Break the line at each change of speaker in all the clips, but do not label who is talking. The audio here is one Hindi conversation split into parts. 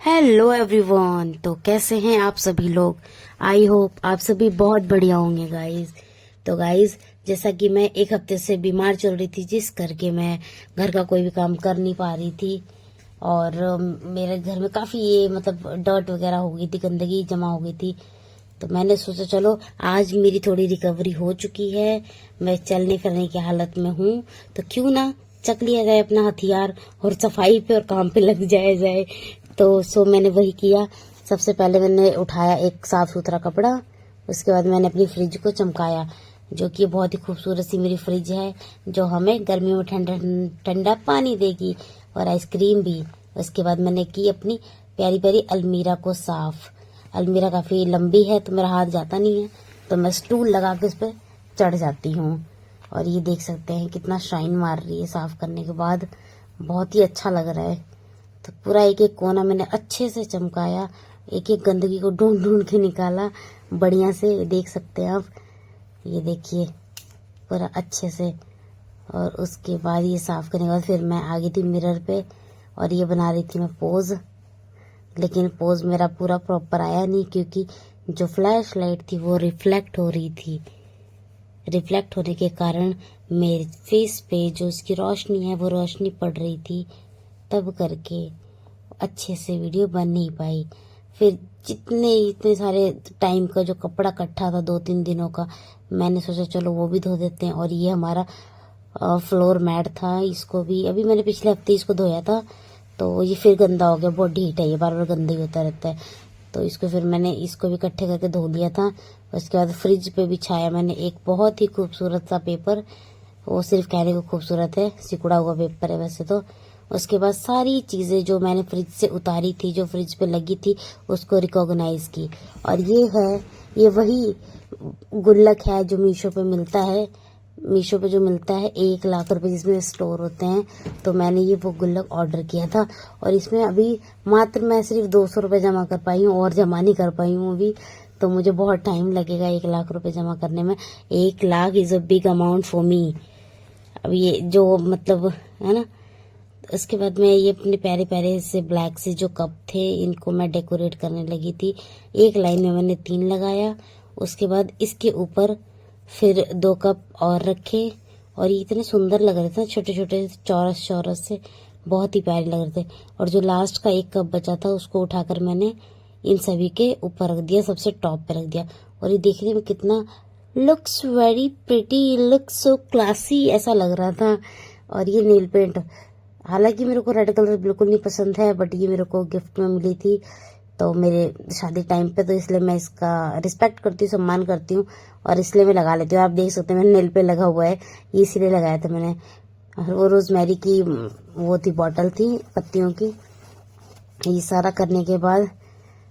Hello everyone. तो कैसे हैं आप सभी लोग। आई होप आप सभी बहुत बढ़िया होंगे गाइस। तो गाइस, जैसा कि मैं एक हफ्ते से बीमार चल रही थी, जिस करके मैं घर का कोई भी काम कर नहीं पा रही थी और मेरे घर में काफी ये मतलब डर्ट वगैरह हो गई थी, गंदगी जमा हो गई थी। तो मैंने सोचा चलो आज मेरी थोड़ी रिकवरी हो चुकी है, मैं चलने फिरने की हालत में हूँ, तो क्यों ना चक लिया जाए अपना हथियार और सफाई पे और काम पे लग जाया जाए। तो मैंने वही किया। सबसे पहले मैंने उठाया एक साफ सुथरा कपड़ा, उसके बाद मैंने अपनी फ्रिज को चमकाया, जो कि बहुत ही खूबसूरत सी मेरी फ्रिज है, जो हमें गर्मियों में ठंडा ठंडा पानी देगी और आइसक्रीम भी। उसके बाद मैंने की अपनी प्यारी प्यारी अलमीरा को साफ। अलमीरा काफी लंबी है तो मेरा हाथ जाता नहीं है, तो मैं स्टूल लगा के उस पर चढ़ जाती हूँ। और ये देख सकते हैं कितना शाइन मार रही है साफ करने के बाद, बहुत ही अच्छा लग रहा है। तो पूरा एक एक कोना मैंने अच्छे से चमकाया, एक एक गंदगी को ढूंढ ढूंढ के निकाला बढ़िया से। देख सकते हैं आप, ये देखिए पूरा अच्छे से। और उसके बाद ये साफ करने के बाद फिर मैं आ गई थी मिरर पे और ये बना रही थी मैं पोज। लेकिन पोज मेरा पूरा प्रॉपर आया नहीं, क्योंकि जो फ्लैश लाइट थी वो रिफ्लेक्ट हो रही थी। रिफ्लेक्ट होने के कारण मेरे फेस पे जो इसकी रोशनी है वो रोशनी पड़ रही थी, तब करके अच्छे से वीडियो बन नहीं पाई। फिर इतने सारे टाइम का जो कपड़ा इकट्ठा था 2-3 दिनों का, मैंने सोचा चलो वो भी धो देते हैं। और ये हमारा फ्लोर मैट था, इसको भी अभी मैंने पिछले हफ्ते इसको धोया था, तो ये फिर गंदा हो गया। बहुत ढीठ है ये, बार बार गंदा ही होता रहता है। तो इसको फिर मैंने इसको भी इकट्ठे करके धो लिया था। उसके बाद फ्रिज पे बिछाया मैंने एक बहुत ही खूबसूरत सा पेपर, वो सिर्फ कहने को खूबसूरत है, सिकुड़ा हुआ पेपर है वैसे तो। उसके बाद सारी चीजें जो मैंने फ्रिज से उतारी थी, जो फ्रिज पे लगी थी, उसको रिकॉग्नाइज की। और ये वही गुल्लक है जो मीशो पे मिलता है। मीशो पे जो मिलता है 1 लाख रुपए जिसमें स्टोर होते हैं, तो मैंने ये वो गुल्लक ऑर्डर किया था। और इसमें अभी मात्र मैं सिर्फ 200 रुपए जमा कर पाई हूँ और जमा नहीं कर पाई हूँ अभी, तो मुझे बहुत टाइम लगेगा 1 लाख रुपए जमा करने में। 1 lakh is a big amount for me. अब ये जो मतलब है ना। उसके बाद मैं ये अपने प्यारे प्यारे से ब्लैक से जो कप थे, इनको मैं डेकोरेट करने लगी थी। एक लाइन में मैंने 3 लगाया, उसके बाद इसके ऊपर फिर 2 कप और रखे। और ये इतने सुंदर लग रहे थे, छोटे छोटे चौरस चौरस से, बहुत ही प्यारे लग रहे थे। और जो लास्ट का 1 कप बचा था उसको उठाकर मैंने इन सभी के ऊपर रख दिया, सबसे टॉप पे रख दिया। और ये देखने में कितना looks very pretty, looks so classy ऐसा लग रहा था। और ये नील पेंट, हालांकि मेरे को रेड कलर बिल्कुल नहीं पसंद है, बट ये मेरे को गिफ्ट में मिली थी तो मेरे शादी टाइम पे, तो इसलिए मैं इसका रिस्पेक्ट करती हूँ, सम्मान करती हूँ और इसलिए मैं लगा लेती हूँ। आप देख सकते हैं मैंने नेल पे लगा हुआ है, ये इसलिए लगाया था मैंने। और वो रोजमेरी की वो थी, बॉटल थी पत्तियों की। ये सारा करने के बाद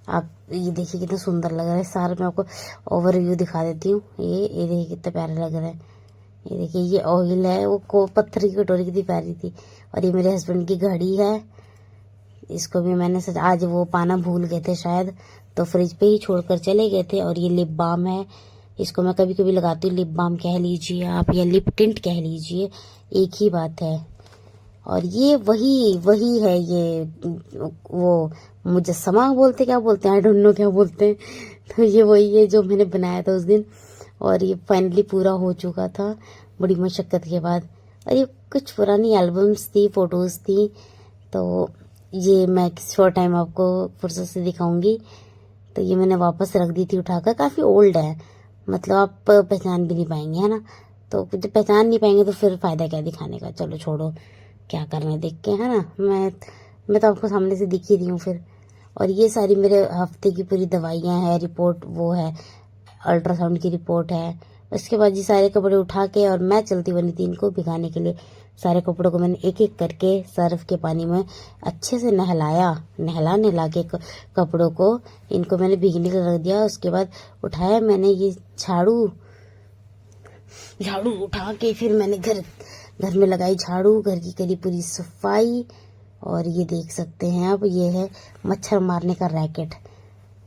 आप ये देखिए कितना सुंदर लग रहा है। सारा मैं आपको ओवरव्यू दिखा देती हूँ। ये देखिए कितना प्यारा लग रहा है। ये देखिए ये ऑयल है, वो पत्थर की कटोरी कितनी प्यारी थी। और ये मेरे हस्बैंड की घड़ी है, इसको भी मैंने आज वो पाना भूल गए थे शायद, तो फ्रिज पे ही छोड़कर चले गए थे। और ये लिप बाम है, इसको मैं कभी कभी लगाती हूँ, लिप बाम कह लीजिए आप या लिप टिंट कह लीजिए, एक ही बात है। और ये वही है, ये वो मुजस्समा बोलते, क्या बोलते हैं, आई डोंट नो क्या बोलते हैं। तो ये वही है जो मैंने बनाया था उस दिन, और ये फाइनली पूरा हो चुका था बड़ी मशक्कत के बाद। और ये कुछ पुरानी एल्बम्स थी, फोटोज थी, तो ये मैं किसी और टाइम आपको फुर्सत से दिखाऊंगी। तो ये मैंने वापस रख दी थी उठाकर, काफी ओल्ड है, मतलब आप पहचान भी नहीं पाएंगे, है ना। तो जब पहचान नहीं पाएंगे तो फिर फायदा क्या दिखाने का, चलो छोड़ो, क्या करना देख के, है ना। मैं तो आपको सामने से दिख ही रही हूँ फिर। और ये सारी मेरे हफ्ते की पूरी दवाइयाँ हैं, रिपोर्ट वो है, अल्ट्रासाउंड की रिपोर्ट है। उसके बाद ये सारे कपड़े उठा के और मैं चलती बनी थी इनको भिगाने के लिए। सारे कपड़ों को मैंने एक एक करके सर्फ के पानी में अच्छे से नहला के कपड़ों को इनको मैंने भीगने के रख दिया। उसके बाद उठाया मैंने ये झाड़ू उठा के फिर मैंने घर में लगाई झाड़ू, घर की करी पूरी सफाई। और ये देख सकते हैं आप, ये है मच्छर मारने का रैकेट,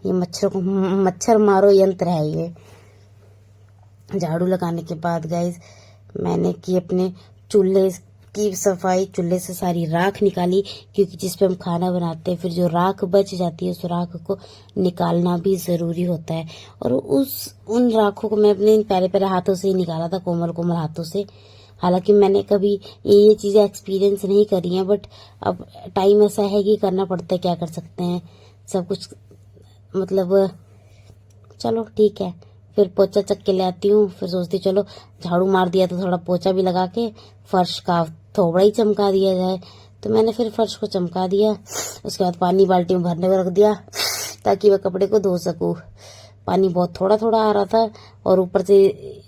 ये मच्छर मारो यंत्र है ये। झाड़ू लगाने के बाद गाइस मैंने की अपने चूल्हे की सफाई, चूल्हे से सारी राख निकाली, क्योंकि जिस पे हम खाना बनाते हैं फिर जो राख बच जाती है उस राख को निकालना भी जरूरी होता है। और उन राखों को मैं अपने प्यारे प्यारे हाथों से ही निकाला था, कोमल कोमल हाथों से। हालांकि मैंने कभी ये चीजें एक्सपीरियंस नहीं करी हैं, बट अब टाइम ऐसा है कि करना पड़ता है, क्या कर सकते हैं, सब कुछ मतलब चलो ठीक है। फिर पोछा चक के ले आती हूँ, फिर सोचती चलो झाड़ू मार दिया तो थोड़ा पोछा भी लगा के फर्श का थोड़ा ही चमका दिया जाए। तो मैंने फिर फर्श को चमका दिया। उसके बाद पानी बाल्टी में भरने को रख दिया ताकि मैं कपड़े को धो सकूं। पानी बहुत थोड़ा थोड़ा आ रहा था और ऊपर से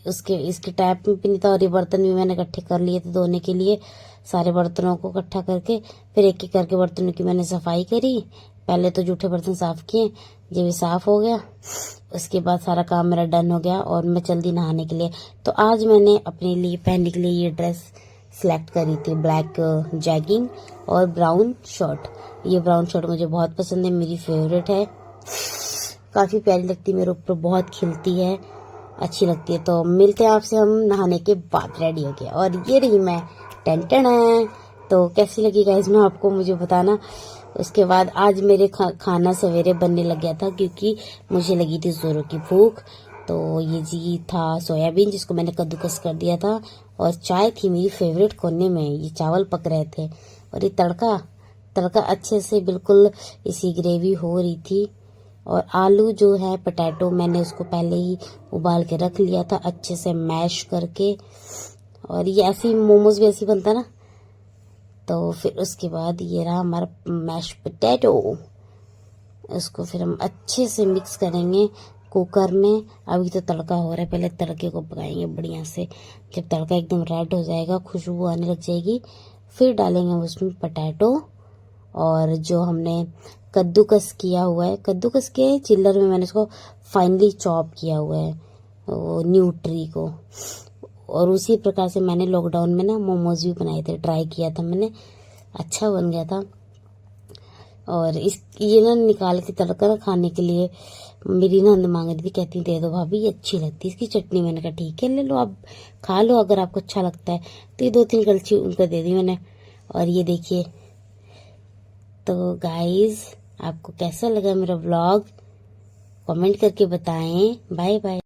इसके टैप में भी नहीं था, और ये बर्तन भी मैंने इकट्ठे कर लिए थे धोने के लिए। सारे बर्तनों को इकट्ठा करके फिर एक एक करके बर्तनों की मैंने सफाई करी। पहले तो जूठे बर्तन साफ किए, ये भी साफ हो गया। उसके बाद सारा काम मेरा डन हो गया और मैं चल दी नहाने के लिए। तो आज मैंने अपने लिए पहनने के लिए ये ड्रेस सिलेक्ट करी थी, ब्लैक जैगिंग और ब्राउन शर्ट। ये ब्राउन शर्ट मुझे बहुत पसंद है, मेरी फेवरेट है, काफी प्यारी लगती है, मेरे ऊपर बहुत खिलती है, अच्छी लगती है। तो मिलते हैं आपसे हम नहाने के बाद। रेडी हो गया और ये रही मैं, टेंटन है। तो कैसी लगी गाइस में आपको मुझे बताना। उसके बाद आज मेरे खाना सवेरे बनने लग गया था, क्योंकि मुझे लगी थी जोरों की भूख। तो ये जी था सोयाबीन जिसको मैंने कद्दूकस कर दिया था, और चाय थी मेरी फेवरेट कोने में, ये चावल पक रहे थे, और ये तड़का अच्छे से बिल्कुल इसी ग्रेवी हो रही थी। और आलू जो है पोटैटो, मैंने उसको पहले ही उबाल के रख लिया था अच्छे से मैश करके। और ये ऐसे मोमोज भी ऐसे बनता ना। तो फिर उसके बाद ये रहा हमारा मैश पोटैटो। उसको फिर हम अच्छे से मिक्स करेंगे कुकर में। अभी तो तड़का हो रहा है, पहले तड़के को पकाएंगे बढ़िया से। जब तड़का एकदम रेड हो जाएगा, खुशबू आने लग जाएगी, फिर डालेंगे उसमें पोटैटो और जो हमने कद्दूकस किया हुआ है, कद्दूकस के चिल्लर में मैंने इसको फाइनली चॉप किया हुआ है, वो न्यूट्री को। और उसी प्रकार से मैंने लॉकडाउन में ना मोमोज भी बनाए थे, ट्राई किया था मैंने, अच्छा बन गया था। और ये ना निकाल के तड़का खाने के लिए मेरी नंद मांग रही थी, कहती दे दो भाभी, ये अच्छी लगती है इसकी चटनी। मैंने कहा ठीक है ले लो, आप खा लो अगर आपको अच्छा लगता है। तो ये 2-3 कलछी उनको दे दी मैंने। और ये देखिए। तो गाइज आपको कैसा लगा मेरा व्लॉग, कमेंट करके बताएं। Bye bye.